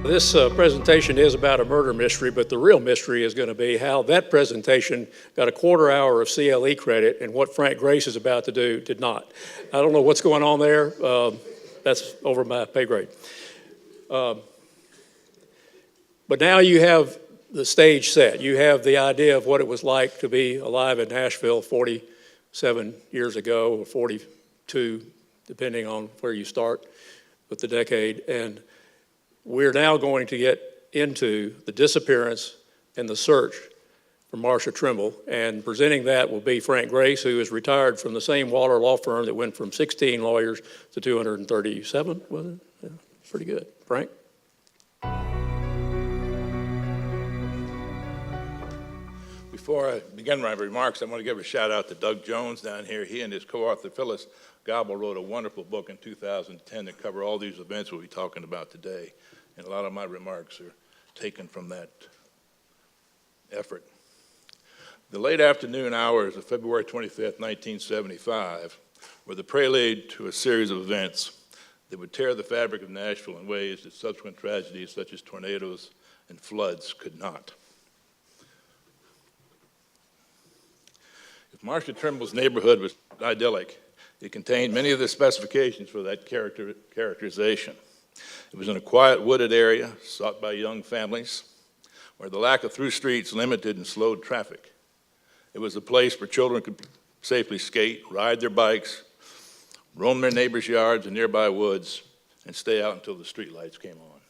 This presentation is about a murder mystery, but the real mystery is going to be how that presentation got a quarter hour of CLE credit and what Frank Grace is about to do did not. I don't know what's going on there. That's over my pay grade. But now you have the stage set. You have the idea of what it was like to be alive in Nashville 47 years ago, or 42, depending on where you start with the decade. And we're now going to get into the disappearance and the search for Marcia Trimble, and presenting that will be Frank Grace, who is retired from the same Waller law firm that went from 16 lawyers to 237, was it? Yeah, pretty good. Frank? Before I begin my remarks, I want to give a shout out to Doug Jones down here. He and his co-author Phyllis Gobble wrote a wonderful book in 2010 that cover all these events we'll be talking about today. And a lot of my remarks are taken from that effort. The late afternoon hours of February 25th, 1975 were the prelude to a series of events that would tear the fabric of Nashville in ways that subsequent tragedies such as tornadoes and floods could not. If Marcia Trimble's neighborhood was idyllic, it contained many of the specifications for that characterization. It was in a quiet, wooded area sought by young families, where the lack of through streets limited and slowed traffic. It was a place where children could safely skate, ride their bikes, roam their neighbors' yards and nearby woods, and stay out until the streetlights came on.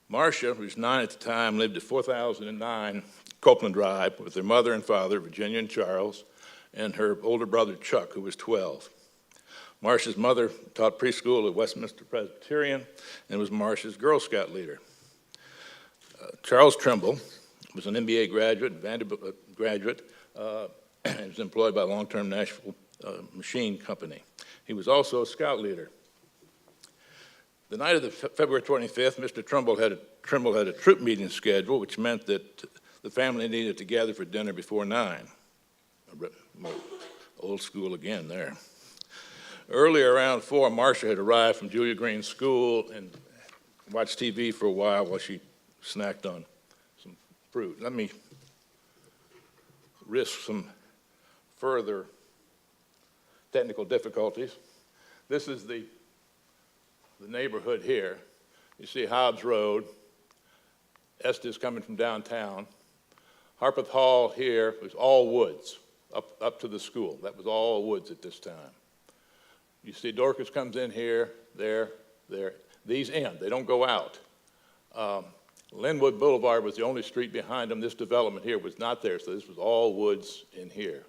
Marcia, who was 9 at the time, lived at 4009 Copeland Drive with her mother and father, Virginia and Charles, and her older brother, Chuck, who was 12. Marcia's mother taught preschool at Westminster Presbyterian and was Marcia's Girl Scout leader. Charles Trimble was an MBA graduate, Vanderbilt graduate, and was employed by long-term Nashville Machine Company. He was also a scout leader. The night of the February 25th, Mr. Trimble had a troop meeting scheduled, which meant that the family needed to gather for dinner before 9. Old school again there. Early around 4, Marcia had arrived from Julia Green's school and watched TV for a while she snacked on some fruit. Let me risk some further technical difficulties. This is the neighborhood here. You see Hobbs Road, Estes coming from downtown. Harpeth Hall here was all woods up to the school. That was all woods at this time. You see Dorcas comes in here, there. These end, they don't go out. Linwood Boulevard was the only street behind them. This development here was not there, so this was all woods in here.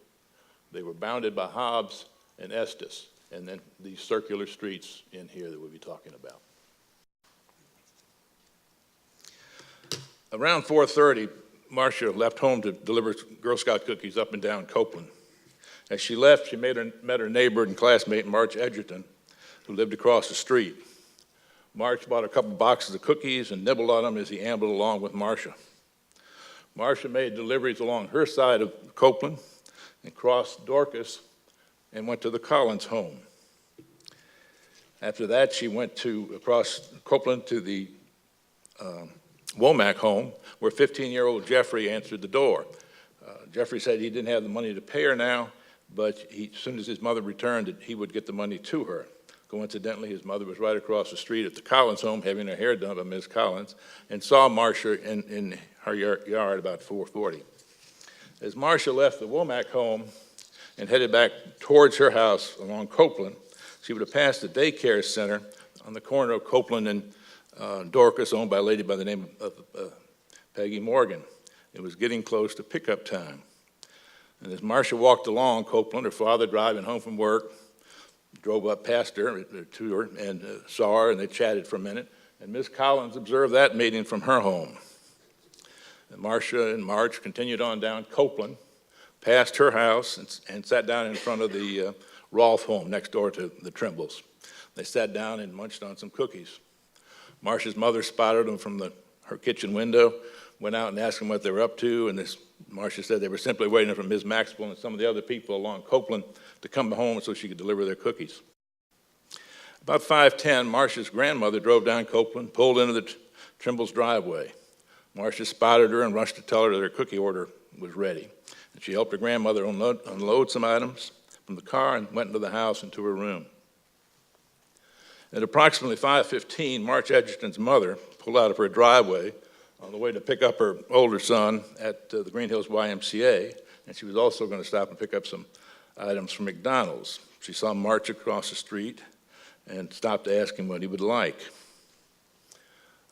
They were bounded by Hobbs and Estes, and then these circular streets in here that we'll be talking about. Around 4:30, Marcia left home to deliver Girl Scout cookies up and down Copeland. As she left, she met her neighbor and classmate, March Edgerton, who lived across the street. March bought a couple boxes of cookies and nibbled on them as he ambled along with Marcia. Marcia made deliveries along her side of Copeland and crossed Dorcas and went to the Collins home. After that, she went across Copeland to the Womack home, where 15-year-old Jeffrey answered the door. Jeffrey said he didn't have the money to pay her now, but as soon as his mother returned, he would get the money to her. Coincidentally, his mother was right across the street at the Collins home having her hair done by Ms. Collins and saw Marcia in her yard about 4:40. As Marcia left the Womack home and headed back towards her house along Copeland, she would have passed the daycare center on the corner of Copeland and Dorcas, owned by a lady by the name of Peggy Morgan. It was getting close to pickup time. And as Marcia walked along Copeland, her father driving home from work, drove up past her, to her, and saw her, and they chatted for a minute. And Ms. Collins observed that meeting from her home. And Marcia and March continued on down Copeland, past her house, and sat down in front of the Rolfe home next door to the Trimbles. They sat down and munched on some cookies. Marcia's mother spotted them from her kitchen window, went out and asked them what they were up to, and Marcia said they were simply waiting for Ms. Maxwell and some of the other people along Copeland to come home so she could deliver their cookies. About 5:10, Marcia's grandmother drove down Copeland, pulled into the Trimble's driveway. Marcia spotted her and rushed to tell her that her cookie order was ready. And she helped her grandmother unload some items from the car and went into the house and to her room. At approximately 5:15, March Edgerton's mother pulled out of her driveway on the way to pick up her older son at the Green Hills YMCA, and she was also going to stop and pick up some items from McDonald's. She saw March across the street and stopped to ask him what he would like.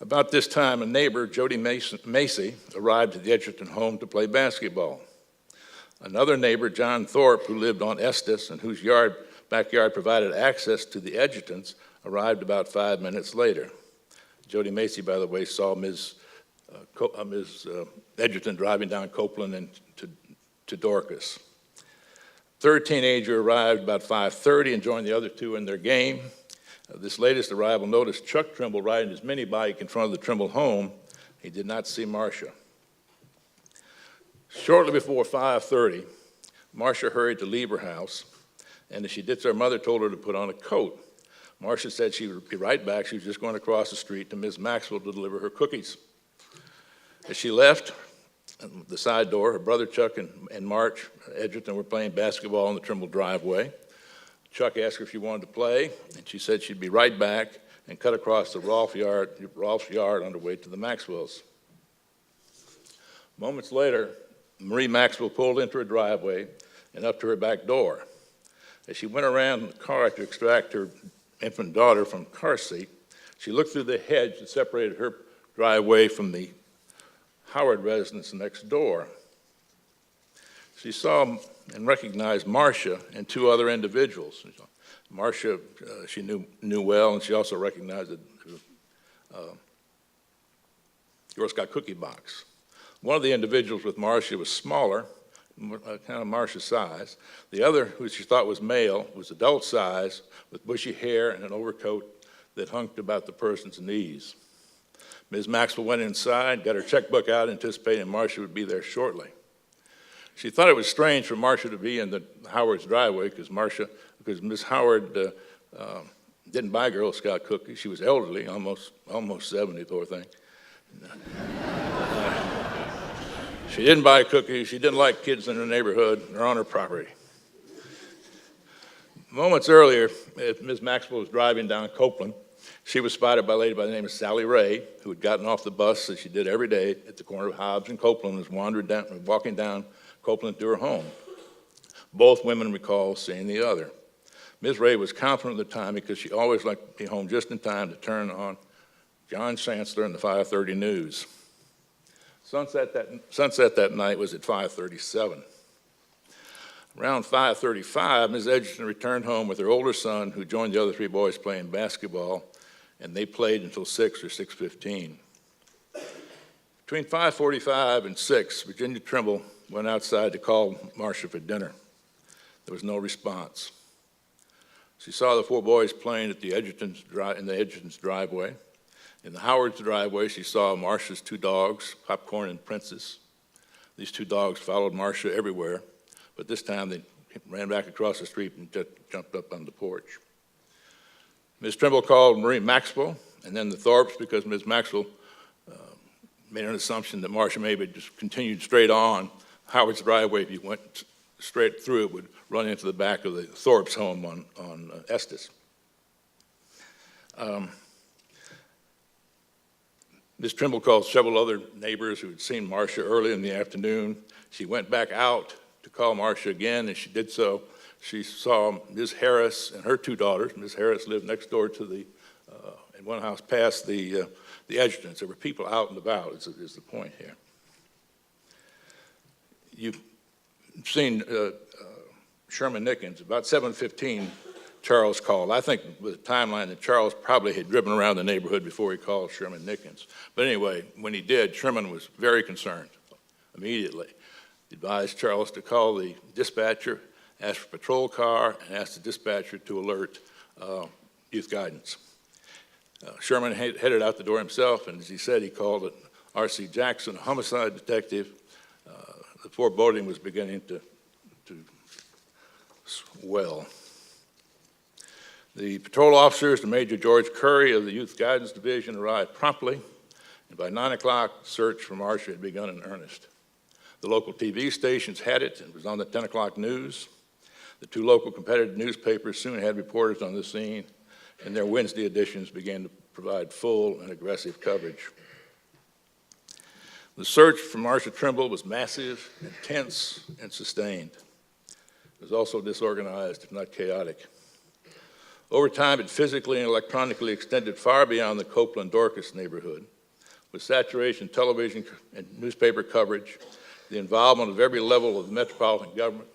About this time, a neighbor, Jody Macy, arrived at the Edgerton home to play basketball. Another neighbor, John Thorpe, who lived on Estes and whose backyard provided access to the Edgertons, arrived about 5 minutes later. Jody Macy, by the way, saw Ms. Edgerton driving down Copeland and to Dorcas. Third teenager arrived about 5:30 and joined the other two in their game. This latest arrival noticed Chuck Trimble riding his mini bike in front of the Trimble home. He did not see Marcia. Shortly before 5:30, Marcia hurried to leave her house, and as she did so, her mother told her to put on a coat. Marcia said she would be right back. She was just going across the street to Ms. Maxwell to deliver her cookies. As she left the side door, her brother Chuck and March Edgerton were playing basketball in the Trimble driveway. Chuck asked her if she wanted to play, and she said she'd be right back, and cut across the Rolf's yard on her way to the Maxwells. Moments later, Marie Maxwell pulled into her driveway and up to her back door. As she went around the car to extract her infant daughter from the car seat, she looked through the hedge that separated her driveway from the Howard residence next door. She saw and recognized Marcia and two other individuals. Marcia, she knew well, and she also recognized the Girl Scout cookie box. One of the individuals with Marcia was smaller, kind of Marcia's size. The other, who she thought was male, was adult size, with bushy hair and an overcoat that hung about the person's knees. Ms. Maxwell went inside, got her checkbook out, anticipating Marcia would be there shortly. She thought it was strange for Marcia to be in the Howard's driveway because Ms. Howard didn't buy Girl Scout cookies. She was elderly, almost 70, poor thing. She didn't buy cookies. She didn't like kids in her neighborhood or on her property. Moments earlier, as Ms. Maxwell was driving down Copeland, she was spotted by a lady by the name of Sally Ray, who had gotten off the bus, as she did every day, at the corner of Hobbs and Copeland, and was walking down Copeland to her home. Both women recall seeing the other. Ms. Ray was confident at the time because she always liked to be home just in time to turn on John Chancellor and the 5:30 news. Sunset that night was at 5:37. Around 5:35, Ms. Edgerton returned home with her older son, who joined the other three boys playing basketball, and they played until 6 or 6:15. Between 5:45 and 6, Virginia Trimble went outside to call Marcia for dinner. There was no response. She saw the four boys playing in the Edgerton's driveway. In the Howard's driveway, she saw Marcia's two dogs, Popcorn and Princess. These two dogs followed Marcia everywhere, but this time they ran back across the street and just jumped up on the porch. Ms. Trimble called Marie Maxwell and then the Thorpes because Ms. Maxwell made an assumption that Marcia maybe just continued straight on Howard's driveway. If you went straight through, it would run into the back of the Thorpes' home on Estes. Ms. Trimble called several other neighbors who had seen Marcia early in the afternoon. She went back out to call Marcia again, and she did so. She saw Ms. Harris and her two daughters. Ms. Harris lived next door to in one house past the Edgertons. There were people out and about, is the point here. You've seen Sherman Nickens. About 7:15, Charles called. I think with the timeline that Charles probably had driven around the neighborhood before he called Sherman Nickens. But anyway, when he did, Sherman was very concerned immediately. He advised Charles to call the dispatcher, ask for a patrol car, and ask the dispatcher to alert youth guidance. Sherman headed out the door himself, and as he said, he called R.C. Jackson, a homicide detective. The foreboding was beginning to swell. The patrol officers and Major George Curry of the Youth Guidance Division arrived promptly, and by 9 o'clock, the search for Marcia had begun in earnest. The local TV stations had it, and it was on the 10 o'clock news. The two local competitive newspapers soon had reporters on the scene, and their Wednesday editions began to provide full and aggressive coverage. The search for Marcia Trimble was massive, intense, and sustained. It was also disorganized, if not chaotic. Over time, it physically and electronically extended far beyond the Copeland-Dorcas neighborhood, with saturation television and newspaper coverage, the involvement of every level of the metropolitan government,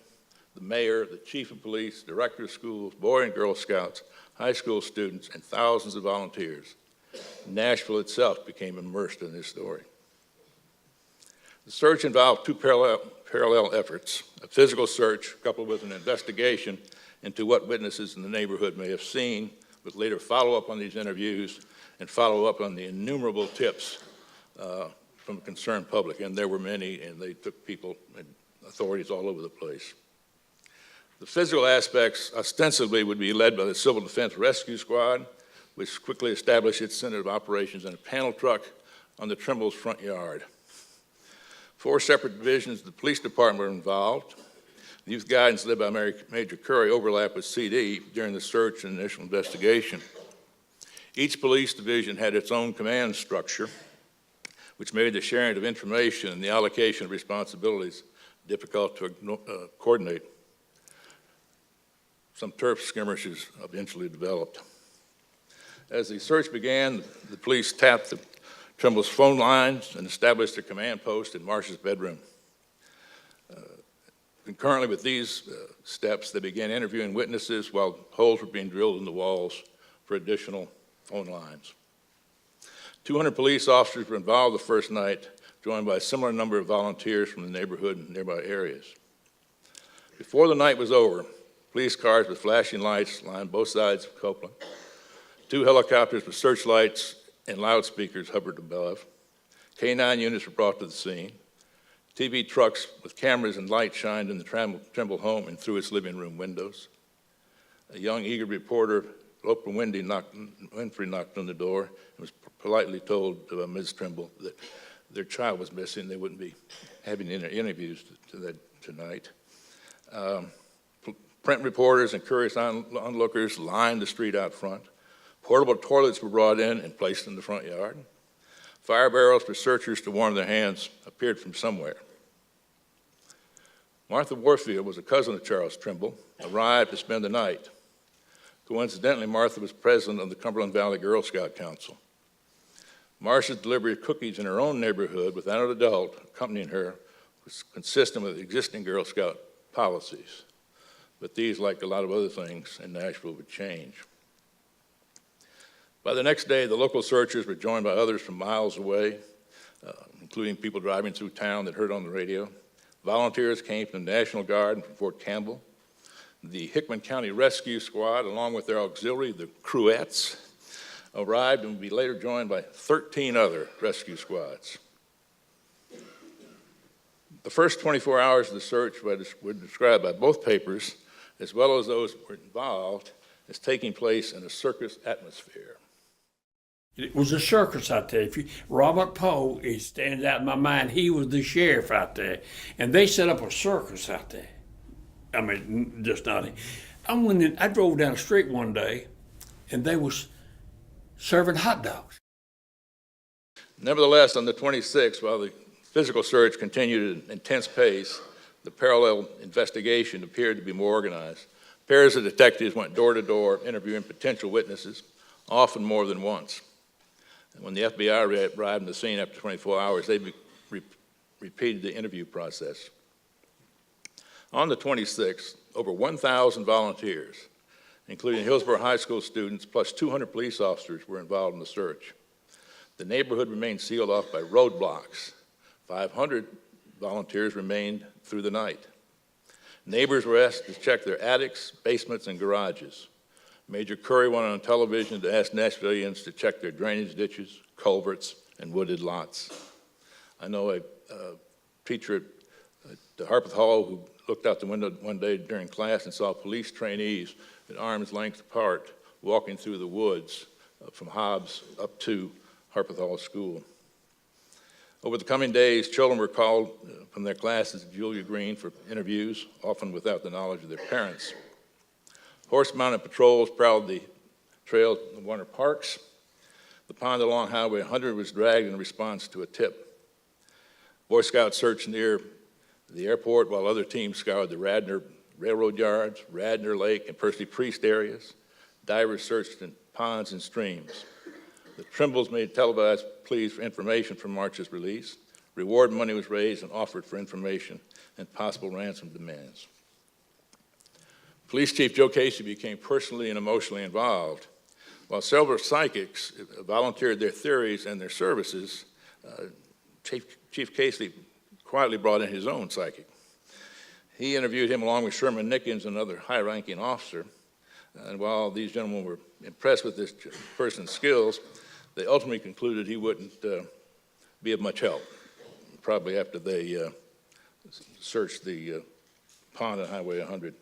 the mayor, the chief of police, director of schools, Boy and Girl Scouts, high school students, and thousands of volunteers. Nashville itself became immersed in this story. The search involved two parallel efforts, a physical search coupled with an investigation into what witnesses in the neighborhood may have seen, with later follow-up on these interviews and follow-up on the innumerable tips from the concerned public, and there were many, and they took people and authorities all over the place. The physical aspects ostensibly would be led by the Civil Defense Rescue Squad, which quickly established its center of operations in a panel truck on the Trimble's front yard. 4 separate divisions of the police department were involved. The youth guidance led by Major Curry overlapped with CD during the search and initial investigation. Each police division had its own command structure, which made the sharing of information and the allocation of responsibilities difficult to coordinate. Some turf skirmishes eventually developed. As the search began, the police tapped the Trimble's phone lines and established a command post in Marcia's bedroom. Concurrently with these steps, they began interviewing witnesses while holes were being drilled in the walls for additional phone lines. 200 police officers were involved the first night, joined by a similar number of volunteers from the neighborhood and nearby areas. Before the night was over, police cars with flashing lights lined both sides of Copeland. 2 helicopters with searchlights and loudspeakers hovered above. K-9 units were brought to the scene. TV trucks with cameras and lights shined in the Trimble home and through its living room windows. A young, eager reporter, Oprah Winfrey, knocked on the door and was politely told Ms. Trimble that their child was missing. They wouldn't be having interviews tonight. Print reporters and curious onlookers lined the street out front. Portable toilets were brought in and placed in the front yard. Fire barrels for searchers to warm their hands appeared from somewhere. Martha Warfield was a cousin of Charles Trimble, arrived to spend the night. Coincidentally, Martha was president of the Cumberland Valley Girl Scout Council. Marcia's delivery of cookies in her own neighborhood without an adult accompanying her was consistent with existing Girl Scout policies. But these, like a lot of other things in Nashville, would change. By the next day, the local searchers were joined by others from miles away, including people driving through town that heard on the radio. Volunteers came from the National Guard and from Fort Campbell. The Hickman County Rescue Squad, along with their auxiliary, the Cruettes, arrived and would be later joined by 13 other rescue squads. The first 24 hours of the search were described by both papers, as well as those who were involved, as taking place in a circus atmosphere. It was a circus out there. Robert Poe, it stands out in my mind, he was the sheriff out there. And they set up a circus out there. I mean, just not. I drove down the street one day, and they was serving hot dogs. Nevertheless, on the 26th, while the physical search continued at an intense pace, the parallel investigation appeared to be more organized. Pairs of detectives went door to door, interviewing potential witnesses, often more than once. And when the FBI arrived on the scene after 24 hours, they repeated the interview process. On the 26th, over 1,000 volunteers, including Hillsborough High School students, plus 200 police officers were involved in the search. The neighborhood remained sealed off by roadblocks. 500 volunteers remained through the night. Neighbors were asked to check their attics, basements, and garages. Major Curry went on television to ask Nashvilleians to check their drainage ditches, culverts, and wooded lots. I know a teacher at Harpeth Hall who looked out the window one day during class and saw police trainees at arm's length apart walking through the woods from Hobbs up to Harpeth School. Over the coming days, children were called from their classes to Julia Green for interviews, often without the knowledge of their parents. Horse-mounted patrols prowled the trails in Warner Parks. The pond along Highway 100 was dragged in response to a tip. Boy Scouts searched near the airport while other teams scoured the Radnor Railroad Yards, Radnor Lake, and Percy Priest areas. Divers searched in ponds and streams. The Trimbles made televised pleas for information from March's release. Reward money was raised and offered for information and possible ransom demands. Police Chief Joe Casey became personally and emotionally involved. While several psychics volunteered their theories and their services, Chief Casey quietly brought in his own psychic. He interviewed him along with Sherman Nickens, another high-ranking officer, and while these gentlemen were impressed with this person's skills, they ultimately concluded he wouldn't be of much help, probably after they searched the pond on Highway 100.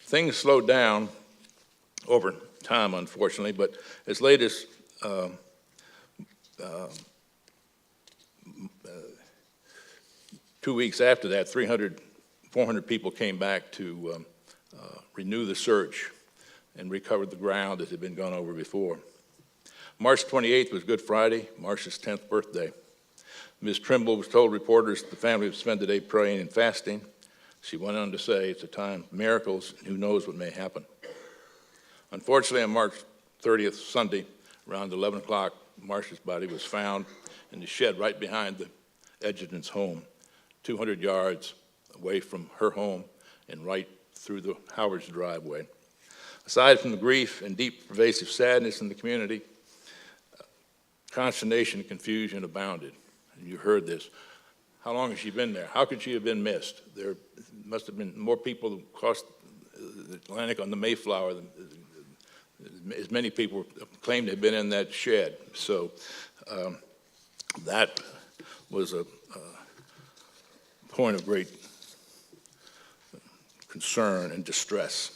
Things slowed down over time, unfortunately, but as late as 2 weeks after that, 400 people came back to renew the search and recovered the ground that had been gone over before. March 28th was Good Friday, Marsh's 10th birthday. Ms. Trimble was told reporters the family would spend the day praying and fasting. She went on to say, it's a time of miracles, and who knows what may happen. Unfortunately, on March 30th, Sunday, around 11 o'clock, Marsh's body was found in the shed right behind the Edgerton's home, 200 yards away from her home and right through the Howard's driveway. Aside from the grief and deep pervasive sadness in the community, consternation and confusion abounded. And you heard this. How long has she been there? How could she have been missed? There must have been more people who crossed the Atlantic on the Mayflower than as many people claimed to have been in that shed. So that was a point of great concern and distress.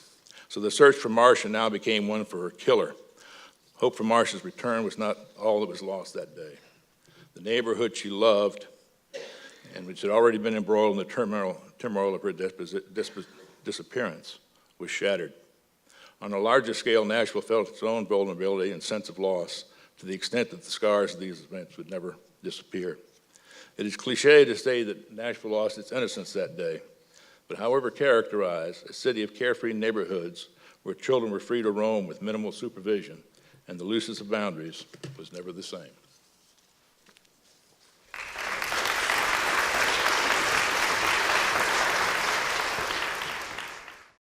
So the search for Marcia now became one for her killer. Hope for Marcia's return was not all that was lost that day. The neighborhood she loved, and which had already been embroiled in the turmoil of her disappearance, was shattered. On a larger scale, Nashville felt its own vulnerability and sense of loss to the extent that the scars of these events would never disappear. It is cliche to say that Nashville lost its innocence that day, but however characterized, a city of carefree neighborhoods where children were free to roam with minimal supervision and the loosest of boundaries was never the same.